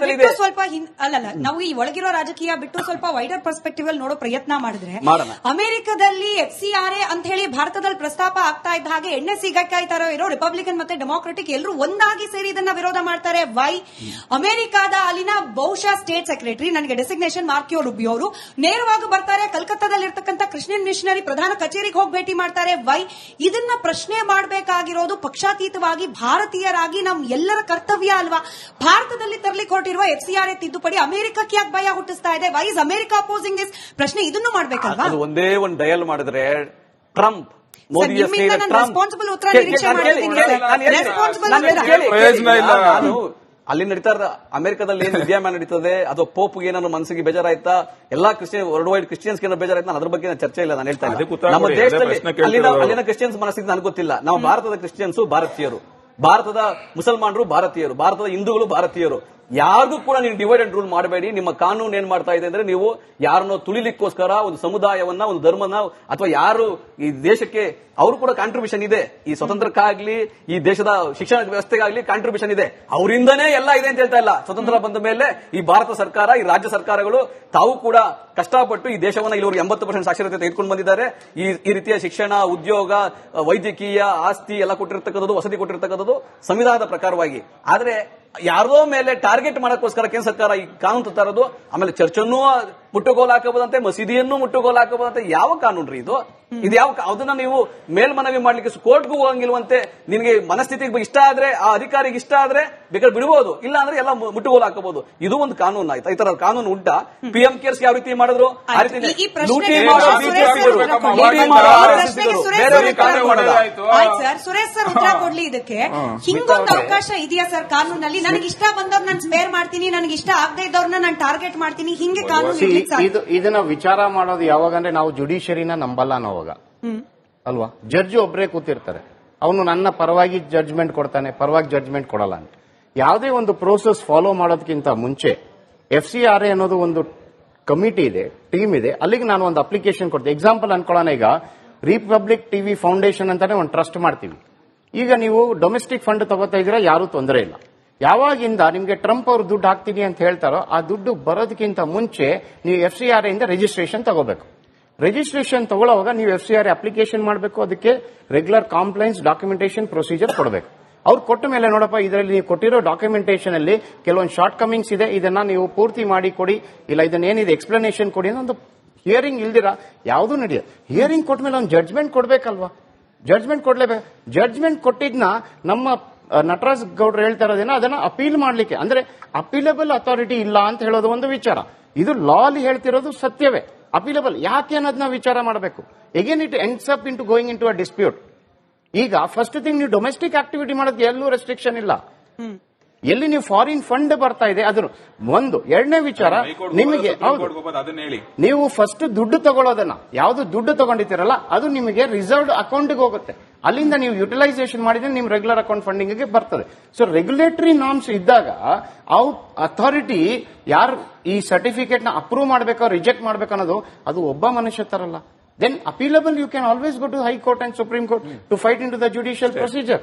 ಬಿಟ್ಟು ಸ್ವಲ್ಪ ಅಲ್ಲಲ್ಲ, ನಾವು ಈ ಒಳಗಿರೋ ರಾಜಕೀಯ ಬಿಟ್ಟು ಸ್ವಲ್ಪ ವೈಡರ್ ಪರ್ಸ್ಪೆಕ್ಟಿವ್ ಅಲ್ಲಿ ನೋಡೋ ಪ್ರಯತ್ನ ಮಾಡಿದ್ರೆ, ಅಮೆರಿಕದಲ್ಲಿ FCRA ಅಂತ ಹೇಳಿ ಭಾರತದಲ್ಲಿ ಪ್ರಸ್ತಾಪ ಆಗ್ತಾ ಇದ್ದ ಹಾಗೆ ಎಣ್ಣೆ ಸಿಗಕಾಯ್ತಾರೋ ಇರೋ ರಿಪಬ್ಲಿಕನ್ ಮತ್ತೆ ಡೆಮೋಕ್ರೆಟಿಕ್ ಎಲ್ಲರೂ ಒಂದಾಗಿ ಸೇರಿ ಇದನ್ನ ವಿರೋಧ ಮಾಡ್ತಾರೆ. ವೈ? ಅಮೆರಿಕಾದ ಅಲ್ಲಿನ ಬಹುಶಃ ಸ್ಟೇಟ್ ಸೆಕ್ರೆಟರಿ, ನನಗೆ ಡೆಸಿಗ್ನೇಷನ್ ಮಾರ್ಕಿಯೋ ರುಬಿಯೋ ಅವರು ನೇರವಾಗಿ ಬರ್ತಾರೆ, ಕಲ್ಕತ್ತಾದಲ್ಲಿರ್ತಕ್ಕಂಥ ಕ್ರಿಶ್ಚಿಯನ್ ಮಿಷನರಿ ಪ್ರಧಾನ ಕಚೇರಿಗೆ ಹೋಗಿ ಭೇಟಿ ಮಾಡ್ತಾರೆ. ವೈ? ಇದನ್ನ ಪ್ರಶ್ನೆ ಮಾಡಬೇಕಾಗಿರೋದು ಪಕ್ಷಾತೀತವಾಗಿ ಭಾರತೀಯರಾಗಿ ನಮ್ ಎಲ್ಲರ ಕರ್ತವ್ಯ ಅಲ್ವಾ? ಭಾರತದಲ್ಲಿ ತರಲಿಕ್ಕೆ ಹೊರಟಿರುವ FCRA ತಿದ್ದುಪಡಿ ಅಮೆರಿಕಕ್ಕೆ ಯಾಕೆ ಭಯ ಹುಟ್ಟಿಸ್ತಾ ಇದೆ? Why is America opposing this? ಪ್ರಶ್ನೆ ಇದನ್ನು ಮಾಡಬೇಕಲ್ವಾ? ಒಂದೇ ಒಂದು ಡಯಲ್ ಮಾಡಿದ್ರೆ ಟ್ರಂಪ್ ರೆಸ್ಪಾನ್ಸಿಬಲ್ ಉತ್ತರ ನಿರೀಕ್ಷೆ ಮಾಡ್ತೀನಿ. ಅಲ್ಲಿ ನಡೀತಾ ಇರೋ ಅಮೆರಿಕದಲ್ಲಿ ಏನ್ ವಿದ್ಯಮಾನ ನಡೀತದೆ, ಅದು ಪೋಪ್ ಏನಾದ್ರು ಮನಸ್ಸಿಗೆ ಬೇಜಾರಾಯ್ತಾ, ಎಲ್ಲಾ ವರ್ಲ್ಡ್ ವೈಡ್ ಕ್ರಿಶ್ಚಿಯನ್ಸ್ ಏನೋ ಬೇಜಾರಾಯ್ತಾ, ಅದ್ರ ಬಗ್ಗೆ ಚರ್ಚೆ ಇಲ್ಲ. ನಾನು ಹೇಳ್ತಾ ಇದ್ದೀನಿ, ನಮ್ಮ ದೇಶದಲ್ಲಿ ಅಲ್ಲಿನ ಕ್ರಿಶ್ಚಿಯನ್ಸ್ ಮನಸ್ಸಿಗೆ ನನಗೆ ಗೊತ್ತಿಲ್ಲ. ನಾವು ಭಾರತದ ಕ್ರಿಶ್ಚಿಯನ್ಸ್ ಭಾರತೀಯರು, ಭಾರತದ ಮುಸಲ್ಮಾನರು ಭಾರತೀಯರು, ಭಾರತದ ಹಿಂದೂಗಳು ಭಾರತೀಯರು. ಯಾರಿಗೂ ಕೂಡ ನೀವು ಡಿವೈಡ್ ಅಂಡ್ ರೂಲ್ ಮಾಡಬೇಡಿ. ನಿಮ್ಮ ಕಾನೂನು ಏನ್ ಮಾಡ್ತಾ ಇದೆ ಅಂದ್ರೆ, ನೀವು ಯಾರನ್ನೋ ತುಳಿಲಿಕ್ಕೋಸ್ಕರ ಒಂದು ಸಮುದಾಯವನ್ನ, ಒಂದು ಧರ್ಮನ, ಅಥವಾ ಯಾರು ಈ ದೇಶಕ್ಕೆ ಅವರು ಕೂಡ ಕಾಂಟ್ರಿಬ್ಯೂಷನ್ ಇದೆ, ಈ ಸ್ವತಂತ್ರಕ್ಕಾಗ್ಲಿ ಈ ದೇಶದ ಶಿಕ್ಷಣ ವ್ಯವಸ್ಥೆಗಾಗ್ಲಿ ಕಾಂಟ್ರಿಬ್ಯೂಷನ್ ಇದೆ, ಅವರಿಂದನೇ ಎಲ್ಲ ಇದೆ ಅಂತ ಹೇಳ್ತಾ ಇಲ್ಲ. ಸ್ವತಂತ್ರ ಬಂದ ಮೇಲೆ ಈ ಭಾರತ ಸರ್ಕಾರ, ಈ ರಾಜ್ಯ ಸರ್ಕಾರಗಳು ತಾವು ಕೂಡ ಕಷ್ಟಪಟ್ಟು ಈ ದೇಶವನ್ನ ಇಲ್ಲಿ 80% ಸಾಕ್ಷರತೆ ತೆಗೆದುಕೊಂಡು ಬಂದಿದ್ದಾರೆ. ಈ ರೀತಿಯ ಶಿಕ್ಷಣ, ಉದ್ಯೋಗ, ವೈದ್ಯಕೀಯ, ಆಸ್ತಿ ಎಲ್ಲ ಕೊಟ್ಟಿರ್ತಕ್ಕಂಥದ್ದು, ವಸತಿ ಕೊಟ್ಟಿರ್ತಕ್ಕಂಥದ್ದು ಸಂವಿಧಾನದ ಪ್ರಕಾರವಾಗಿ. ಆದ್ರೆ ಯಾರೋ ಮೇಲೆ ಟಾರ್ಗೆಟ್ ಮಾಡಕ್ಕೋಸ್ಕರ ಕೇಂದ್ರ ಸರ್ಕಾರ ಈ ಕಾನೂನು ತರೋದು. ಆಮೇಲೆ ಚರ್ಚನ್ನು ಮುಟ್ಟುಗೋಲು ಹಾಕಬಹುದಂತೆ, ಮಸೀದಿಯನ್ನು ಮುಟ್ಟುಗೋಲು ಹಾಕಬಹುದಂತೆ. ಯಾವ ಕಾನೂನು ರೀ ಇದು? ಇದು ಯಾವ? ಅದನ್ನ ನೀವು ಮೇಲ್ಮನವಿ ಮಾಡ್ಲಿಕ್ಕೆ ಕೋರ್ಟ್ಗೂ ಹೋಗಂಗಿಲ್ವಂತೆ. ನಿನಗೆ ಮನಸ್ಥಿತಿಗೆ ಇಷ್ಟ ಆದ್ರೆ, ಆ ಅಧಿಕಾರಿಗೆ ಇಷ್ಟ ಆದ್ರೆ ಬೇಕಾದ್ರೆ ಬಿಡಬಹುದು, ಇಲ್ಲ ಅಂದ್ರೆ ಎಲ್ಲ ಮುಟ್ಟುಗೋಲು ಹಾಕಬಹುದು. ಇದು ಒಂದು ಕಾನೂನು ಆಯ್ತಾ? ಈ ತರ ಕಾನೂನು ಉಂಟಾ? PM ಕೇರ್ಸ್ ಯಾವ ರೀತಿ ಮಾಡಿದ್ರು ಆ ರೀತಿ ಸುರೇಶ್ ಸರ್ ಉತ್ತರ ಕೊಡ್ಲಿ ಇದಕ್ಕೆ. ಹಿಂಗೊಂದು ಅವಕಾಶ ಇದೆಯಾ ಸರ್ ಕಾನೂನಲ್ಲಿ? ನನಗೆ ಇಷ್ಟ ಬಂದವ್ರು ನಾನು ಸ್ಪೇರ್ ಮಾಡ್ತೀನಿ, ನನಗೆ ಇಷ್ಟ ಆಗದೆ ಇದ್ದವ್ರನ್ನ ನಾನು ಟಾರ್ಗೆಟ್ ಮಾಡ್ತೀನಿ, ಹಿಂಗೆ ಕಾನೂನು ಇದನ್ನ ವಿಚಾರ ಮಾಡೋದು ಯಾವಾಗಂದ್ರೆ ನಾವು ಜುಡಿಷಿಯರಿನ ನಂಬಲ್ಲ ನಾವಾಗ ಅಲ್ವಾ? ಜಡ್ಜ್ ಒಬ್ಬರೇ ಕೂತಿರ್ತಾರೆ, ಅವನು ನನ್ನ ಪರವಾಗಿ ಜಡ್ಜ್ಮೆಂಟ್ ಕೊಡ್ತಾನೆ, ಪರವಾಗಿ ಜಡ್ಜ್ಮೆಂಟ್ ಕೊಡಲ್ಲ ಅಂತ. ಯಾವುದೇ ಒಂದು ಪ್ರೋಸೆಸ್ ಫಾಲೋ ಮಾಡೋದಕ್ಕಿಂತ ಮುಂಚೆ FCRA ಅನ್ನೋದು ಒಂದು ಕಮಿಟಿ ಇದೆ, ಟೀಮ್ ಇದೆ. ಅಲ್ಲಿಗೆ ನಾನು ಒಂದು ಅಪ್ಲಿಕೇಶನ್ ಕೊಡ್ತೀನಿ. ಎಕ್ಸಾಂಪಲ್ ಅನ್ಕೊಳ್ಳೋಣ, ಈಗ ರಿಪಬ್ಲಿಕ್ ಟಿವಿ ಫೌಂಡೇಶನ್ ಅಂತಾನೆ ಒಂದು ಟ್ರಸ್ಟ್ ಮಾಡ್ತೀವಿ. ಈಗ ನೀವು ಡೊಮೆಸ್ಟಿಕ್ ಫಂಡ್ ತಗೋತಾ ಇದ್ದೀರಾ, ಯಾರು ತೊಂದರೆ ಇಲ್ಲ. ಯಾವಾಗಿಂದ ನಿಮ್ಗೆ ಟ್ರಂಪ್ ಅವರು ದುಡ್ಡು ಹಾಕ್ತೀನಿ ಅಂತ ಹೇಳ್ತಾರೋ, ಆ ದುಡ್ಡು ಬರೋದಕ್ಕಿಂತ ಮುಂಚೆ ನೀವು FCRA ಇಂದ ರಿಜಿಸ್ಟ್ರೇಷನ್ ತಗೋಬೇಕು. ರಿಜಿಸ್ಟ್ರೇಷನ್ ತಗೊಳ್ಳುವಾಗ ನೀವು FCRA ಅಪ್ಲಿಕೇಶನ್ ಮಾಡಬೇಕು, ಅದಕ್ಕೆ ರೆಗ್ಯುಲರ್ ಕಾಂಪ್ಲೈನ್ಸ್ ಡಾಕ್ಯುಮೆಂಟೇಶನ್ ಪ್ರೊಸೀಜರ್ ಕೊಡಬೇಕು. ಅವ್ರು ಕೊಟ್ಟ ಮೇಲೆ ನೋಡಪ್ಪ, ಇದರಲ್ಲಿ ನೀವು ಕೊಟ್ಟಿರೋ ಡಾಕ್ಯುಮೆಂಟೇಶನ್ ಅಲ್ಲಿ ಕೆಲವೊಂದು ಶಾರ್ಟ್ ಕಮಿಂಗ್ಸ್ ಇದೆ, ಇದನ್ನ ನೀವು ಪೂರ್ತಿ ಮಾಡಿ ಕೊಡಿ, ಇಲ್ಲ ಇದನ್ನೇನಿದೆ ಎಕ್ಸ್ಪ್ಲನೇಷನ್ ಕೊಡಿ ಅನ್ನೋ ಒಂದು ಹಿಯರಿಂಗ್ ಇಲ್ದಿರಾ ಯಾವುದು ನಡೆಯೋದು. ಹಿಯರಿಂಗ್ ಕೊಟ್ಟ ಮೇಲೆ ಒಂದು ಜಡ್ಜ್ಮೆಂಟ್ ಕೊಡ್ಬೇಕಲ್ವಾ? ಜಡ್ಜ್ಮೆಂಟ್ ಕೊಡ್ಲೇಬೇಕು. ಜಡ್ಜ್ಮೆಂಟ್ ಕೊಟ್ಟಿದ್ನ ನಮ್ಮ ನಟರಾಜ್ ಗೌಡ್ರು ಹೇಳ್ತಾ ಇರೋದೇನೋ ಅದನ್ನ ಅಪೀಲ್ ಮಾಡ್ಲಿಕ್ಕೆ, ಅಂದ್ರೆ ಅಪೀಲಬಲ್ ಅಥಾರಿಟಿ ಇಲ್ಲ ಅಂತ ಹೇಳೋದು ಒಂದು ವಿಚಾರ. ಇದು ಲಾಲಿ ಹೇಳ್ತಿರೋದು ಸತ್ಯವೇ. ಅಪೀಲಬಲ್ ಯಾಕೆ ಅನ್ನೋದನ್ನ ವಿಚಾರ ಮಾಡಬೇಕು. Again it ends up into going into a dispute. ಈಗ ಫಸ್ಟ್ ಥಿಂಗ್, ನೀವು ಡೊಮೆಸ್ಟಿಕ್ ಆಕ್ಟಿವಿಟಿ ಮಾಡೋದಕ್ಕೆ ಎಲ್ಲೂ ರೆಸ್ಟ್ರಿಕ್ಷನ್ ಇಲ್ಲ. ಎಲ್ಲಿ ನೀವು ಫಾರಿನ್ ಫಂಡ್ ಬರ್ತಾ ಇದೆ ಅದ್ರ ಒಂದು. ಎರಡನೇ ವಿಚಾರ, ನಿಮಗೆ ನೀವು ಫಸ್ಟ್ ದುಡ್ಡು ತಗೊಳ್ಳೋದನ್ನ, ಯಾವ್ದು ದುಡ್ಡು ತಗೊಂಡಿದ್ದೀರಲ್ಲ ಅದು ನಿಮಗೆ ರಿಸರ್ವ್ಡ್ ಅಕೌಂಟ್ಗೆ ಹೋಗುತ್ತೆ. ಅಲ್ಲಿಂದ ನೀವು ಯುಟಿಲೈಸೇಷನ್ ಮಾಡಿದ್ರೆ ನಿಮ್ ರೆಗ್ಯುಲರ್ ಅಕೌಂಟ್ ಫಂಡಿಂಗ್ ಬರ್ತದೆ. ಸೊ ರೆಗ್ಯುಲೇಟರಿ ನಾರ್ಮ್ಸ್ ಇದ್ದಾಗ ಅಥಾರಿಟಿ ಯಾರು ಈ ಸರ್ಟಿಫಿಕೇಟ್ ನ ಅಪ್ರೂವ್ ಮಾಡಬೇಕೋ ರಿಜೆಕ್ಟ್ ಮಾಡಬೇಕು ಅನ್ನೋದು ಅದು ಒಬ್ಬ ಮನುಷ್ಯ ತರಲ್ಲ. Then appealable, you can always go to High Court and Supreme Court to fight into the judicial procedure.